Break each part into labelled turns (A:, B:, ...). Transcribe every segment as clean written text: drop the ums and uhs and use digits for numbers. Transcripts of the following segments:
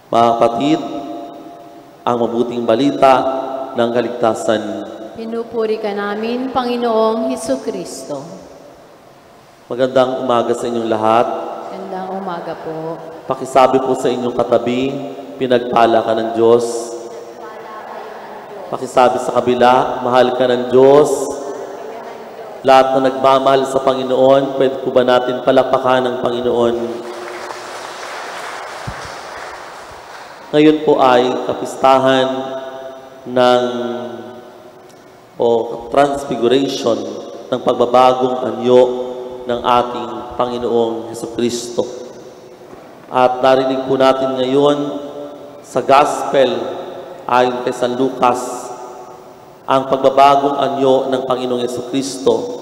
A: Mga kapatid, ang mabuting balita ng kaligtasan.
B: Pinupuri ka namin, Panginoong Hesukristo.
A: Magandang umaga sa inyong lahat.
B: Magandang umaga po.
A: Pakisabi po sa inyong katabi, pinagpala ka ng Diyos. Pakisabi sa kabila, mahal ka ng Diyos. Lahat na nagmamahal sa Panginoon, pwede po ba natin palakpakan ng Panginoon? Ngayon po ay kapistahan ng transfiguration ng pagbabagong anyo ng ating Panginoong Hesukristo. At narinig po natin ngayon sa Gospel ayon kay San Lucas, ang pagbabagong anyo ng Panginoong Hesukristo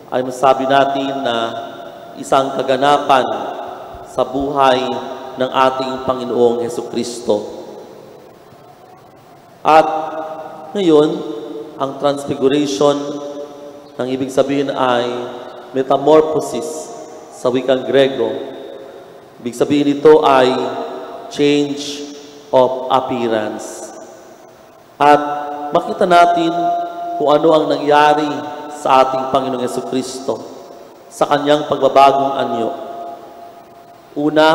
A: ay masabi natin na isang kaganapan sa buhay ng ating Panginoong Hesukristo. At ngayon, ang transfiguration, ang ibig sabihin ay metamorphosis sa wikang Grego. Ibig sabihin nito ay change of appearance. At makita natin kung ano ang nangyari sa ating Panginoong Hesukristo sa kanyang pagbabagong anyo. Una,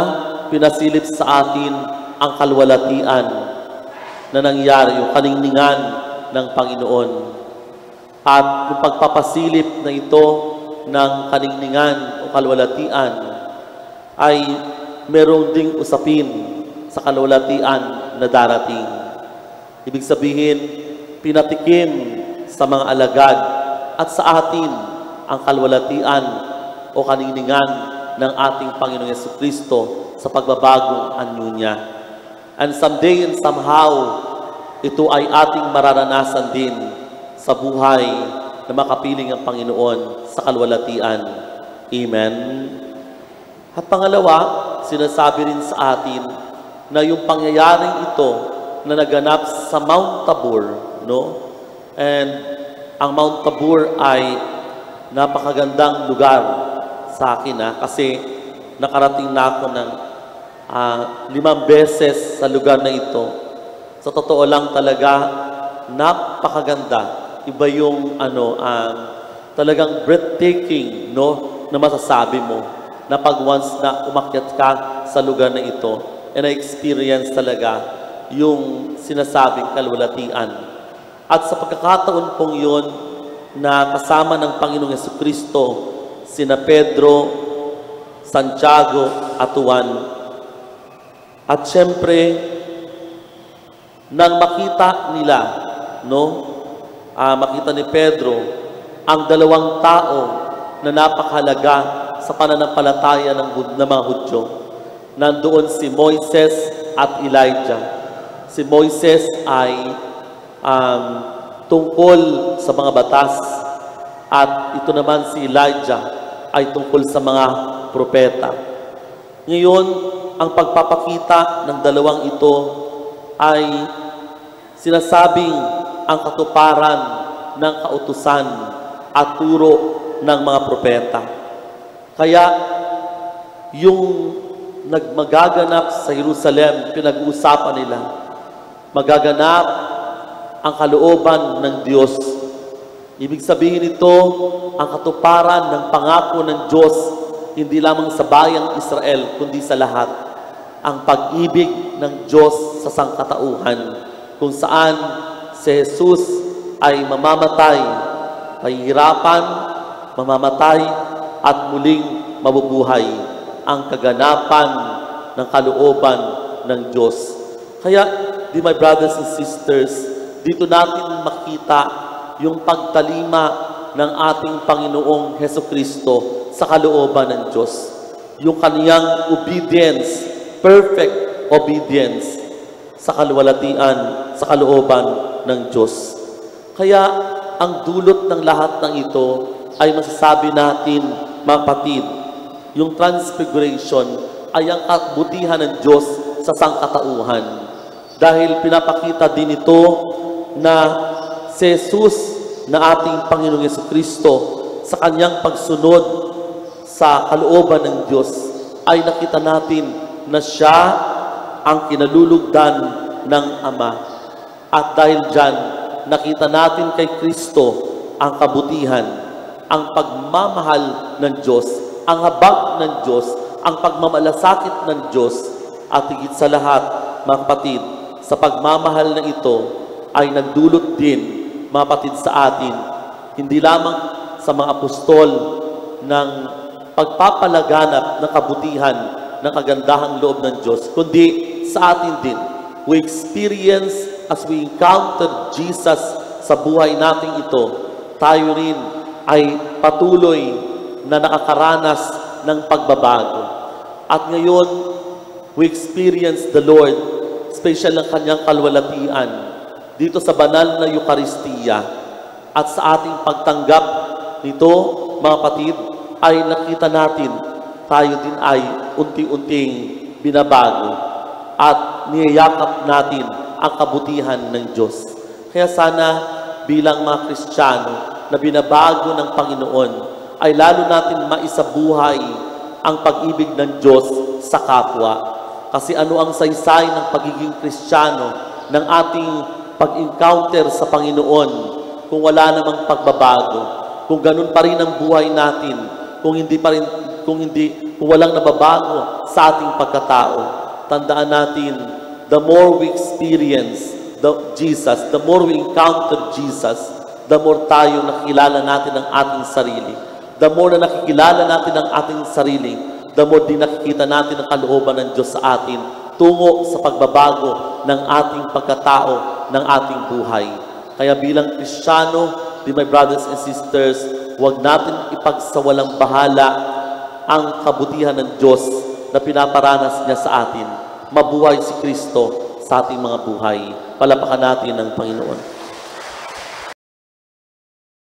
A: pinasilip sa atin ang kalwalatian na nangyari, yung kaningningan ng Panginoon. At yung pagpapasilip na ito ng kaningningan o kalwalatian ay merong ding usapin sa kalwalatian na darating. Ibig sabihin, pinatikim sa mga alagad at sa atin ang kalwalatian o kaningningan ng ating Panginoong Hesukristo sa pagbabagong anyo niya. And someday and somehow, ito ay ating mararanasan din sa buhay na makapiling ang Panginoon sa kalwalatian. Amen. At pangalawa, sinasabi rin sa atin na yung pangyayaring ito na naganap sa Mount Tabor, no? And ang Mount Tabor ay napakagandang lugar sa akin, kasi nakarating na ako ng 5 beses sa lugar na ito. Sa totoo lang talaga, napakaganda. Iba yung talagang breathtaking, no, na masasabi mo na pag once na umakyat ka sa lugar na ito, and na-experience talaga yung sinasabing kalwalatian. At sa pagkakataon pong yun na kasama ng Panginoong Hesukristo, sina Pedro, Santiago at Juan. At syempre, nang makita nila, makita ni Pedro ang dalawang tao na napakahalaga sa pananampalataya ng mga Hudyo. Nandoon si Moises at Elijah. Si Moises ay tungkol sa mga batas, at ito naman si Elijah ay tungkol sa mga propeta. Ngayon, ang pagpapakita ng dalawang ito ay sinasabing ang katuparan ng kautusan at turo ng mga propeta. Kaya, yung magaganap sa Jerusalem, pinag-uusapan nila, magaganap ang kalooban ng Diyos. Ibig sabihin ito, ang katuparan ng pangako ng Diyos, hindi lamang sa bayang Israel, kundi sa lahat. Ang pag-ibig ng Diyos sa sangkatauhan, kung saan si Jesus ay mamamatay, pahihirapan, mamamatay, at muling mabubuhay. Ang kaganapan ng kalooban ng Diyos. Kaya, my brothers and sisters, dito natin makita yung pagtalima ng ating Panginoong Hesukristo sa kalooban ng Diyos. Yung kaniyang obedience, perfect obedience sa kalwalatian, sa kalooban ng Diyos. Kaya ang dulot ng lahat ng ito ay masasabi natin, mga kapatid, yung transfiguration ay ang kabutihan ng Diyos sa sangkatauhan. Dahil pinapakita din ito na si Jesus na ating Panginoong Hesukristo sa kanyang pagsunod sa kalooban ng Diyos ay nakita natin na siya ang kinalulugdan ng Ama. At dahil dyan, nakita natin kay Kristo ang kabutihan, ang pagmamahal ng Diyos, ang habag ng Diyos, ang pagmamalasakit ng Diyos, at higit sa lahat, mga kapatid, sa pagmamahal na ito ay nagdulot din, mga kapatid, sa atin, hindi lamang sa mga apostol ng pagpapalaganap ng kabutihan ng kagandahang loob ng Diyos, kundi sa atin din. We experience as we encounter Jesus sa buhay nating ito, tayo rin ay patuloy na nakakaranas ng pagbabago. At ngayon, we experience the Lord, special ang kanyang kalwalatian dito sa banal na Eucharistia. At sa ating pagtanggap nito, mga kapatid, ay nakita natin, tayo din ay unti-unting binabago at niyayakap natin ang kabutihan ng Diyos. Kaya sana bilang mga Kristiyano na binabago ng Panginoon, ay lalo natin maisabuhay ang pag-ibig ng Diyos sa kapwa. Kasi ano ang saysay ng pagiging Kristiyano, ng ating pag-encounter sa Panginoon, kung wala namang pagbabago, kung ganun pa rin ang buhay natin, kung walang nababago sa ating pagkatao. Tandaan natin, the more we experience Jesus, the more we encounter Jesus, the more tayo nakikilala natin ang ating sarili. The more na nakikilala natin ang ating sarili, the more din nakikita natin ang kalooban ng Diyos sa atin tungo sa pagbabago ng ating pagkatao, ng ating buhay. Kaya bilang Kristiyano, my brothers and sisters, huwag natin ipagsawalang bahala ang kabutihan ng Diyos na pinaparanas niya sa atin. Mabuhay si Kristo sa ating mga buhay. Palapakan natin ang Panginoon.